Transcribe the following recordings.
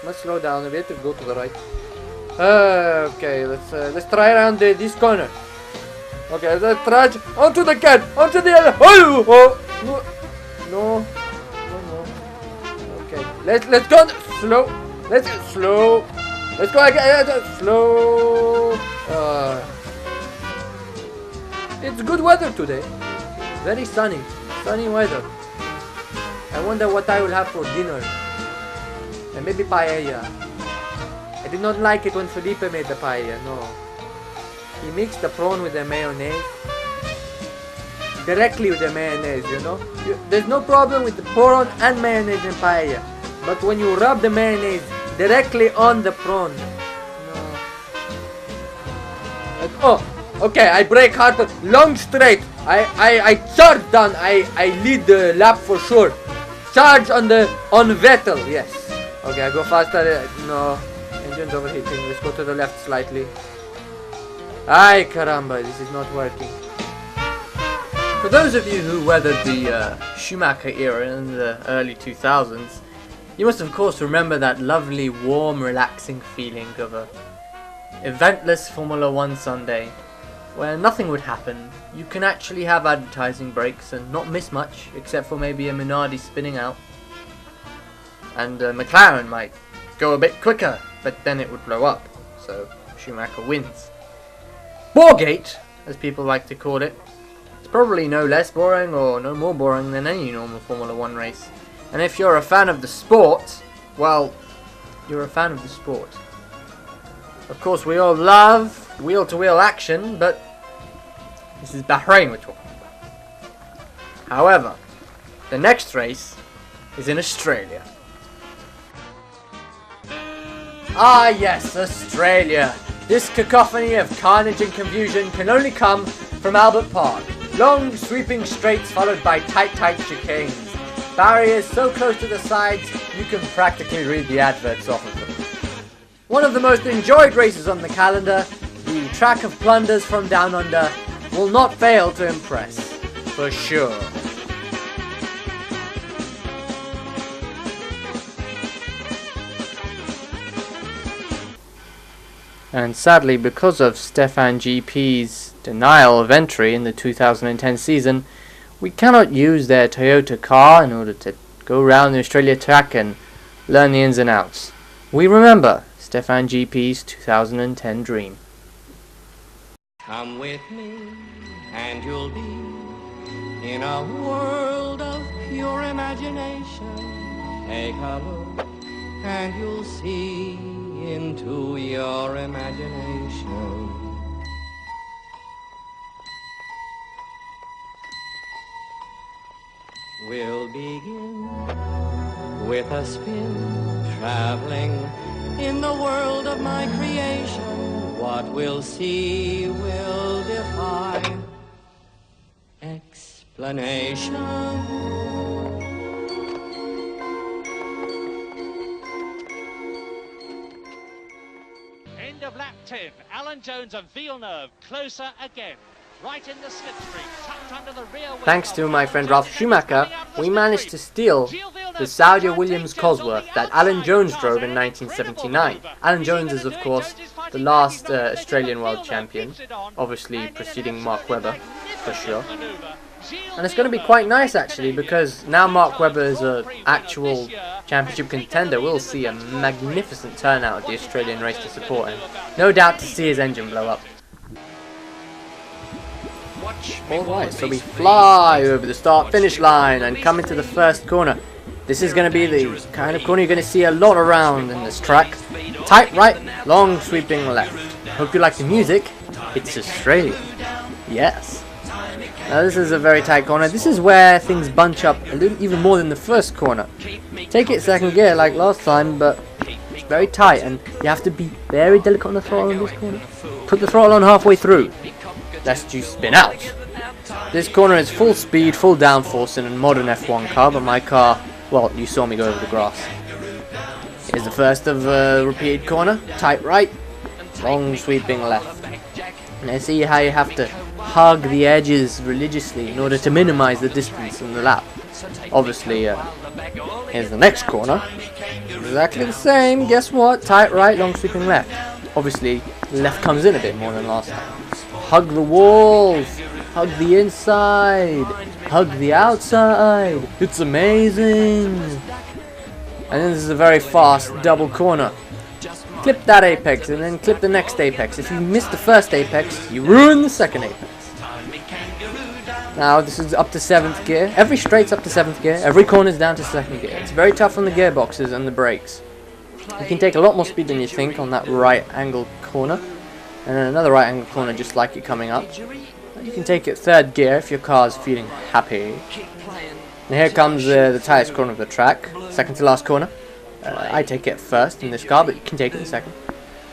Must slow down a bit to go to the right. Okay, let's try around this corner. Okay, let's try onto the cat, onto the other. Oh, no. Okay, let's go slow. Let's go slow. Let's go again. Slow. It's good weather today. Very sunny weather. I wonder what I will have for dinner. And maybe paella. I did not like it when Felipe made the paella, no. He mixed the prawn with the mayonnaise. Directly with the mayonnaise, you know. There's no problem with the prawn and mayonnaise in paella. But when you rub the mayonnaise directly on the prawn. No. Oh, okay, I break hard, but long straight. I charge down. I lead the lap for sure. Charge on Vettel, yes. Okay, I go faster. No, engine's overheating. Let's go to the left slightly. Ay caramba, this is not working. For those of you who weathered the Schumacher era in the early 2000s, you must of course remember that lovely, warm, relaxing feeling of a eventless Formula 1 Sunday, where nothing would happen. You can actually have advertising breaks and not miss much, except for maybe a Minardi spinning out. And McLaren might go a bit quicker, but then it would blow up, so Schumacher wins. Boregate, as people like to call it, is probably no less boring or no more boring than any normal Formula 1 race. And if you're a fan of the sport, well, you're a fan of the sport. Of course, we all love wheel-to-wheel action, but this is Bahrain we're talking about. However, the next race is in Australia. Ah yes, Australia. This cacophony of carnage and confusion can only come from Albert Park. Long, sweeping straights followed by tight chicanes. Barriers so close to the sides you can practically read the adverts off of them. One of the most enjoyed races on the calendar, the track of plunders from down under, will not fail to impress, for sure. And sadly, because of Stefan GP's denial of entry in the 2010 season, we cannot use their Toyota car in order to go around the Australia track and learn the ins and outs. We remember Stefan GP's 2010 dream. Come with me and you'll be in a world of pure imagination. Take a look and you'll see into your imagination. We'll begin with a spin, traveling in the world of my creation. What we'll see will defy explanation. End of lap 10. Alan Jones and Villeneuve closer again. Right in the slipstream, tucked under the rear wheel. Thanks to my friend Ralph Schumacher, we managed to steal the Saudia Williams Cosworth that Alan Jones drove in 1979. Alan Jones is of course the last Australian world champion, obviously preceding Mark Webber, for sure. And it's going to be quite nice actually, because now Mark Webber is an actual championship contender. We'll see a magnificent turnout at the Australian race to support him. No doubt to see his engine blow up. Alright, so we fly over the start-finish line and come into the first corner. This is going to be the kind of corner you're going to see a lot around in this track. Tight right, long sweeping left. Hope you like the music. It's Australia. Yes. Now this is a very tight corner. This is where things bunch up a little, even more than the first corner. Take it second gear like last time, but it's very tight and you have to be very delicate on the throttle in this corner. Put the throttle on halfway through, lest you spin out. This corner is full speed, full downforce in a modern F1 car, but my car, well, you saw me go over the grass. Here's the first of a repeated corner. Tight right, long sweeping left. And I see how you have to hug the edges religiously in order to minimize the distance in the lap. Obviously, here's the next corner. exactly the same. Guess what? Tight right, long sweeping left. Obviously, left comes in a bit more than last time. Hug the walls. Hug the inside. Hug the outside. It's amazing. And then this is a very fast double corner. Clip that apex and then clip the next apex. If you miss the first apex, you ruin the second apex. Now this is up to 7th gear. Every straight's up to 7th gear. Every corner's down to 2nd gear. It's very tough on the gearboxes and the brakes. You can take a lot more speed than you think on that right angle corner. And then another right angle corner just like it coming up. You can take it 3rd gear if your car's feeling happy. And here comes the tightest corner of the track. 2nd to last corner. I take it 1st in this car, but you can take it in 2nd.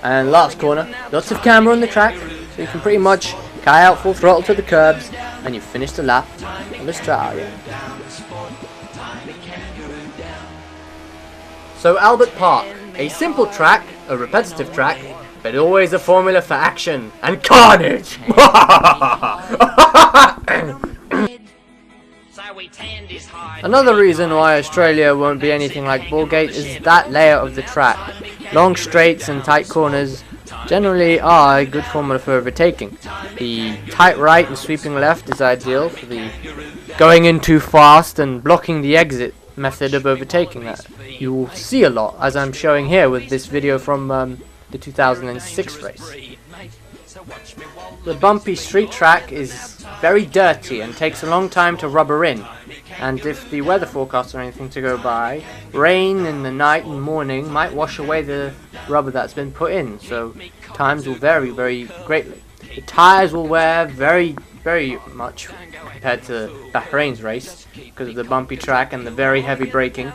And last corner. Lots of camber on the track. So you can pretty much Kai out full throttle to the curbs, and you finish the lap on the Strada. So Albert Park, a simple track, a repetitive track, but always a formula for action and carnage. Another reason why Australia won't be anything like Bullgate is that layout of the track. Long straights and tight corners generally are a good formula for overtaking. The tight right and sweeping left is ideal for the going in too fast and blocking the exit method of overtaking that you will see a lot, as I'm showing here with this video from the 2006 race. The bumpy street track is very dirty and takes a long time to rubber in, and if the weather forecasts or anything to go by, rain in the night and morning might wash away the rubber that's been put in, so times will vary very greatly. The tyres will wear very much compared to Bahrain's race because of the bumpy track and the very heavy braking.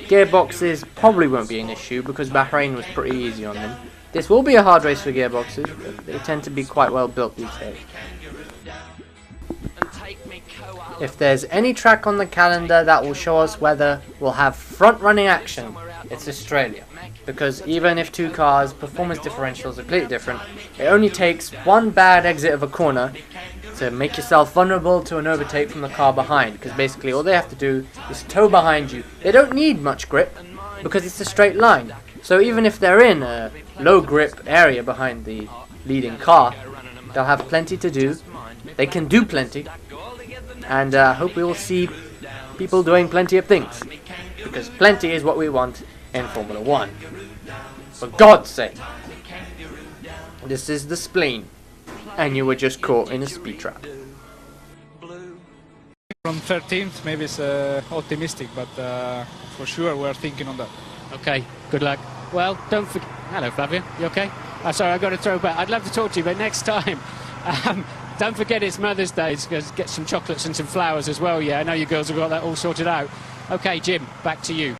Gearboxes probably won't be an issue because Bahrain was pretty easy on them. This will be a hard race for gearboxes, but they tend to be quite well built these days. If there's any track on the calendar that will show us whether we'll have front-running action, it's Australia. Because even if two cars' performance differentials are completely different, it only takes one bad exit of a corner to make yourself vulnerable to an overtake from the car behind. Because basically all they have to do is tow behind you. They don't need much grip because it's a straight line. So even if they're in a low grip area behind the leading car, they'll have plenty to do. They can do plenty. And I hope we will see people doing plenty of things. Because plenty is what we want in Formula 1. For God's sake. This is the spleen. And you were just caught in a speed trap. From 13th, maybe it's optimistic, but for sure we're thinking on that. Okay, good luck. Well, don't forget... Hello, Flavia. You okay? Sorry, I've got to throw back. I'd love to talk to you, but next time... don't forget it's Mother's Day. Get some chocolates and some flowers as well, yeah? I know you girls have got that all sorted out. Okay, Jim, back to you.